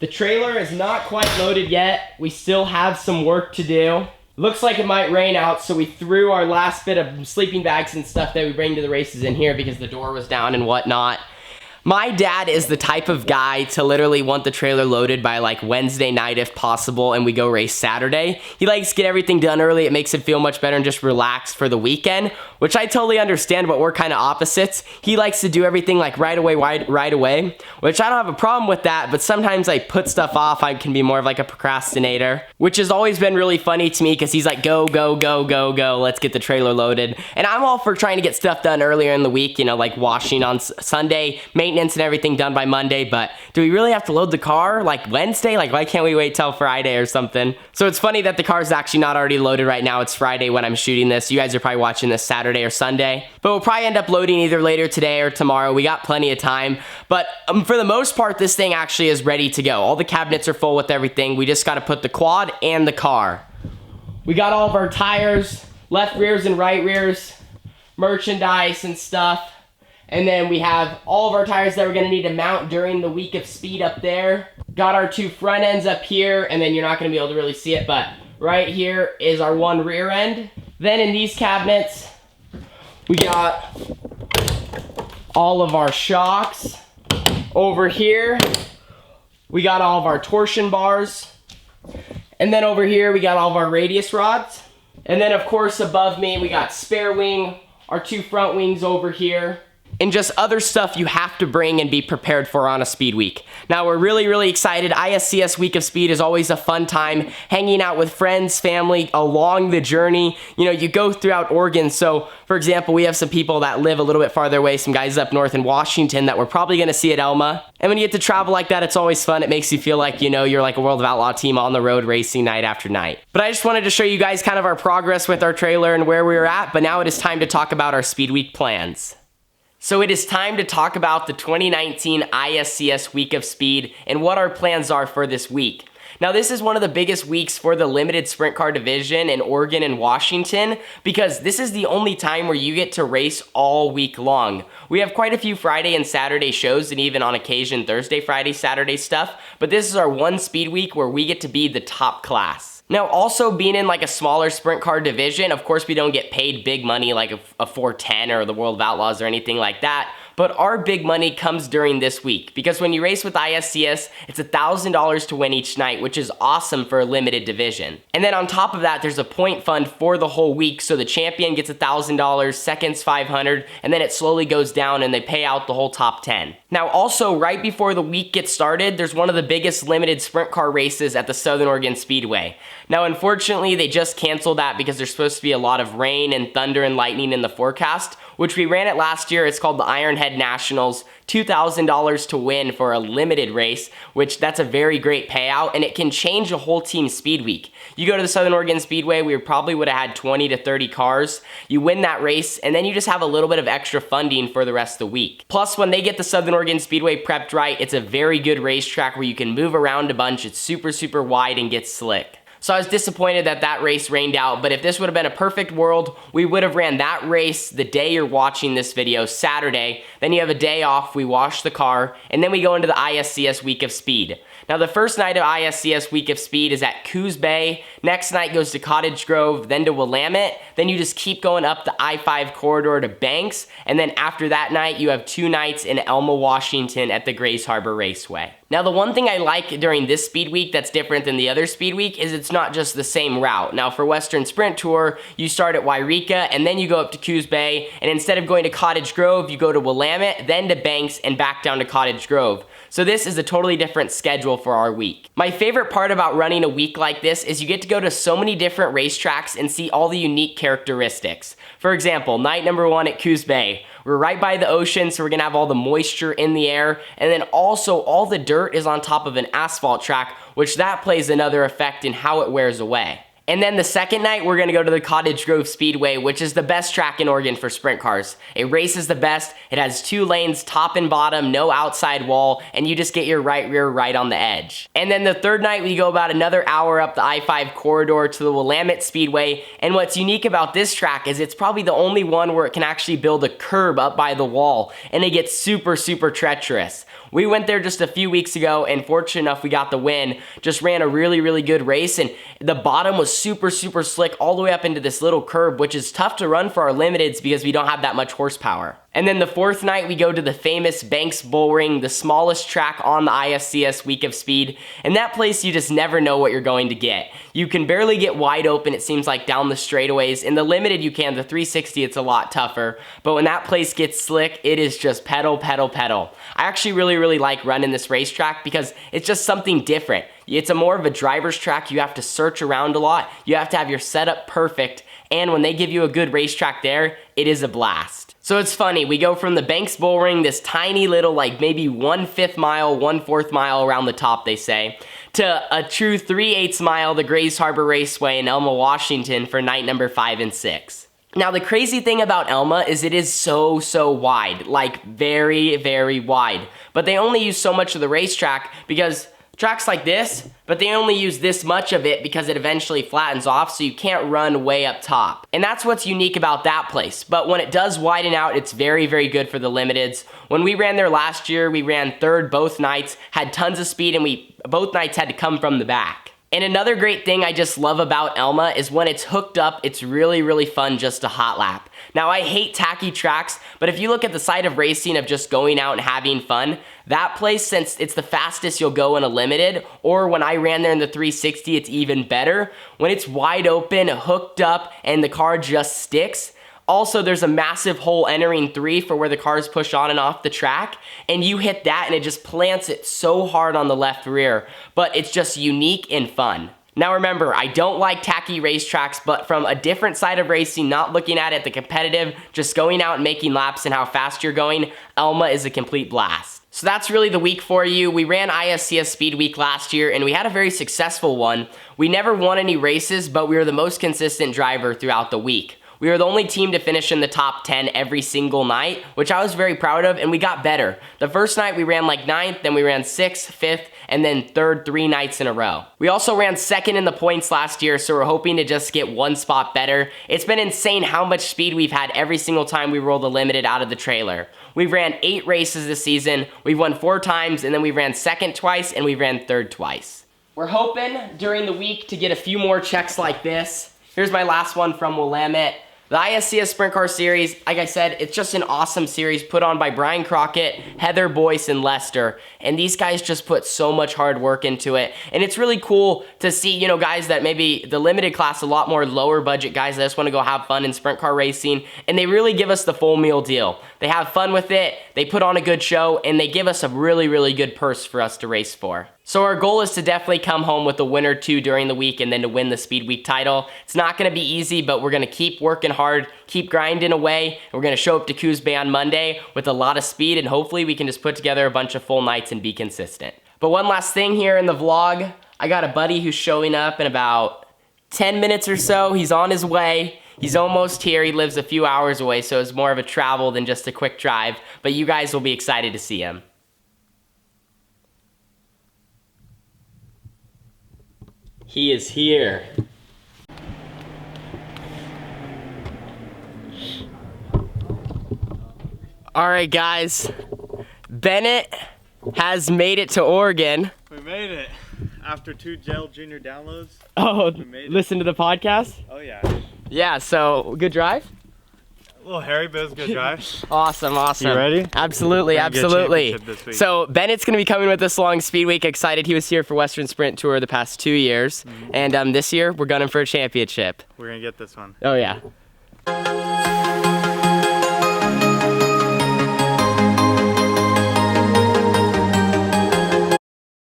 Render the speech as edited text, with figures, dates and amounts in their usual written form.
The trailer is not quite loaded yet. We still have some work to do. Looks like it might rain out, so we threw our last bit of sleeping bags and stuff that we bring to the races in here because the door was down and whatnot. My dad is the type of guy to literally want the trailer loaded by like Wednesday night if possible, and we go race Saturday. He likes to get everything done early. It makes him feel much better and just relax for the weekend, which I totally understand, but we're kind of opposites. He likes to do everything like right away, which I don't have a problem with that, but sometimes I put stuff off. I can be more of like a procrastinator, which has always been really funny to me because he's like, go, go, go, go, go, let's get the trailer loaded. And I'm all for trying to get stuff done earlier in the week, you know, like washing on Sunday, maintenance and everything done by Monday, but do we really have to load the car like Wednesday? Like, why can't we wait till Friday or something? So it's funny that the car is actually not already loaded right now. It's Friday when I'm shooting this. You guys are probably watching this Saturday or Sunday, but we'll probably end up loading either later today or tomorrow. We got plenty of time, but for the most part, this thing actually is ready to go. All the cabinets are full with everything. We just got to put the quad and the car. We got all of our tires, left rears and right rears, merchandise and stuff. And then we have all of our tires that we're gonna need to mount during the week of speed up there. Got our two front ends up here, and then you're not gonna be able to really see it, but right here is our one rear end. Then in these cabinets, we got all of our shocks. Over here, we got all of our torsion bars. And then over here, we got all of our radius rods. And then of course above me, we got spare wing, our two front wings over here, and just other stuff you have to bring and be prepared for on a speed week. Now we're really excited. ISCS Week of Speed is always a fun time, hanging out with friends, family along the journey. You know, you go throughout Oregon. So for example, we have some people that live a little bit farther away, some guys up north in Washington that we're probably gonna see at Elma. And when you get to travel like that, it's always fun. It makes you feel like, you know, you're like a World of Outlaw team on the road racing night after night. But I just wanted to show you guys kind of our progress with our trailer and where we were at, but now it is time to talk about our Speed Week plans. So it is time to talk about the 2019 ISCS Week of Speed and what our plans are for this week. Now this is one of the biggest weeks for the limited sprint car division in Oregon and Washington because this is the only time where you get to race all week long. We have quite a few Friday and Saturday shows and even on occasion Thursday, Friday, Saturday stuff, but this is our one speed week where we get to be the top class. Now also being in like a smaller sprint car division, of course we don't get paid big money like a 410 or the World of Outlaws or anything like that, but our big money comes during this week because when you race with ISCS, it's $1,000 to win each night, which is awesome for a limited division. And then on top of that, there's a point fund for the whole week, so the champion gets $1,000, seconds $500, and then it slowly goes down and they pay out the whole top 10. Now also, right before the week gets started, there's one of the biggest limited sprint car races at the Southern Oregon Speedway. Now unfortunately, they just canceled that because there's supposed to be a lot of rain and thunder and lightning in the forecast, which we ran it last year. It's called the Ironhead Nationals, $2,000 to win for a limited race, which that's a very great payout, and it can change a whole team speed week. You go to the Southern Oregon Speedway, we probably would have had 20 to 30 cars. You win that race, and then you just have a little bit of extra funding for the rest of the week. Plus, when they get the Southern Oregon Speedway prepped right, it's a very good racetrack where you can move around a bunch. It's super wide and gets slick. So I was disappointed that that race rained out, but if this would have been a perfect world, we would have ran that race the day you're watching this video, Saturday. Then you have a day off, we wash the car, and then we go into the ISCS Week of Speed. Now the first night of ISCS Week of Speed is at Coos Bay, next night goes to Cottage Grove, then to Willamette, then you just keep going up the I-5 corridor to Banks, and then after that night you have 2 nights in Elma, Washington at the Grays Harbor Raceway. Now the one thing I like during this speed week that's different than the other speed week is it's not just the same route. Now for Western Sprint Tour, you start at Wairika and then you go up to Coos Bay, and instead of going to Cottage Grove, you go to Willamette, then to Banks, and back down to Cottage Grove. So this is a totally different schedule for our week. My favorite part about running a week like this is you get to go to so many different racetracks and see all the unique characteristics. For example, night number 1 at Coos Bay. We're right by the ocean, so we're gonna have all the moisture in the air, and then also all the dirt is on top of an asphalt track, which that plays another effect in how it wears away. And then the second night, we're gonna go to the Cottage Grove Speedway, which is the best track in Oregon for sprint cars. It races the best, it has 2 lanes, top and bottom, no outside wall, and you just get your right rear right on the edge. And then the third night, we go about another hour up the I-5 corridor to the Willamette Speedway, and what's unique about this track is it's probably the only one where it can actually build a curb up by the wall, and it gets super, super treacherous. We went there just a few weeks ago, and fortunate enough we got the win. Just ran a really, really good race, and the bottom was super, super slick all the way up into this little curb, which is tough to run for our limiteds because we don't have that much horsepower. And then the fourth night, we go to the famous Banks Bull Ring, the smallest track on the ISCS Week of Speed. And that place, you just never know what you're going to get. You can barely get wide open, it seems like, down the straightaways. In the limited, you can. The 360, it's a lot tougher. But when that place gets slick, it is just pedal, pedal, pedal. I actually really, really like running this racetrack because it's just something different. It's a more of a driver's track. You have to search around a lot. You have to have your setup perfect. And when they give you a good racetrack there, it is a blast. So it's funny, we go from the Banks Bull Ring, this tiny little, like maybe 1/5 mile, 1/4 mile around the top, they say, to a true 3/8 mile, the Grays Harbor Raceway in Elma, Washington for night number 5 and 6. Now, the crazy thing about Elma is it is so, so wide, like very, very wide. But they only use so much of the racetrack because tracks like this, but they only use this much of it because it eventually flattens off, so you can't run way up top. And that's what's unique about that place. But when it does widen out, it's very, very good for the limiteds. When we ran there last year, we ran third both nights, had tons of speed, and we both nights had to come from the back. And another great thing I just love about Elma is when it's hooked up, it's really, really fun just to hot lap. Now, I hate tacky tracks, but if you look at the side of racing of just going out and having fun, that place, since it's the fastest you'll go in a limited, or when I ran there in the 360, it's even better. When it's wide open, hooked up, and the car just sticks. Also, there's a massive hole entering 3 for where the cars push on and off the track, and you hit that and it just plants it so hard on the left rear, but it's just unique and fun. Now remember, I don't like tacky racetracks, but from a different side of racing, not looking at it the competitive, just going out and making laps and how fast you're going, Elma is a complete blast. So that's really the week for you. We ran ISCS Speed Week last year, and we had a very successful one. We never won any races, but we were the most consistent driver throughout the week. We were the only team to finish in the top 10 every single night, which I was very proud of, and we got better. The first night we ran like 9th, then we ran 6th, 5th, and then 3rd 3 nights in a row. We also ran 2nd in the points last year, so we're hoping to just get 1 spot better. It's been insane how much speed we've had every single time we roll the limited out of the trailer. We've ran 8 races this season, we've won 4 times, and then we ran 2nd twice, and we ran 3rd twice. We're hoping during the week to get a few more checks like this. Here's my last one from Willamette. The ISCS Sprint Car Series, like I said, it's just an awesome series put on by Brian Crockett, Heather Boyce, and Lester. And these guys just put so much hard work into it. And it's really cool to see, you know, guys that maybe the limited class, a lot more lower budget guys that just want to go have fun in sprint car racing. And they really give us the full meal deal. They have fun with it, they put on a good show, and they give us a really, really good purse for us to race for. So our goal is to definitely come home with a win or 2 during the week and then to win the Speed Week title. It's not going to be easy, but we're going to keep working hard, keep grinding away, and we're going to show up to Coos Bay on Monday with a lot of speed, and hopefully we can just put together a bunch of full nights and be consistent. But one last thing here in the vlog, I got a buddy who's showing up in about 10 minutes or so. He's on his way. He's almost here. He lives a few hours away, so it's more of a travel than just a quick drive, but you guys will be excited to see him. He is here. All right, guys. Bennett has made it to Oregon. We made it. After 2 Gel Junior downloads. Oh, listen to the podcast? Oh, yeah. Yeah, so good drive? A little hairy, but it was a good drive. Awesome, awesome. You ready? Absolutely, absolutely. So Bennett's going to be coming with us along Speed Week. Excited. He was here for Western Sprint Tour the past 2 years. And this year, we're gunning for a championship. We're going to get this one. Oh, yeah.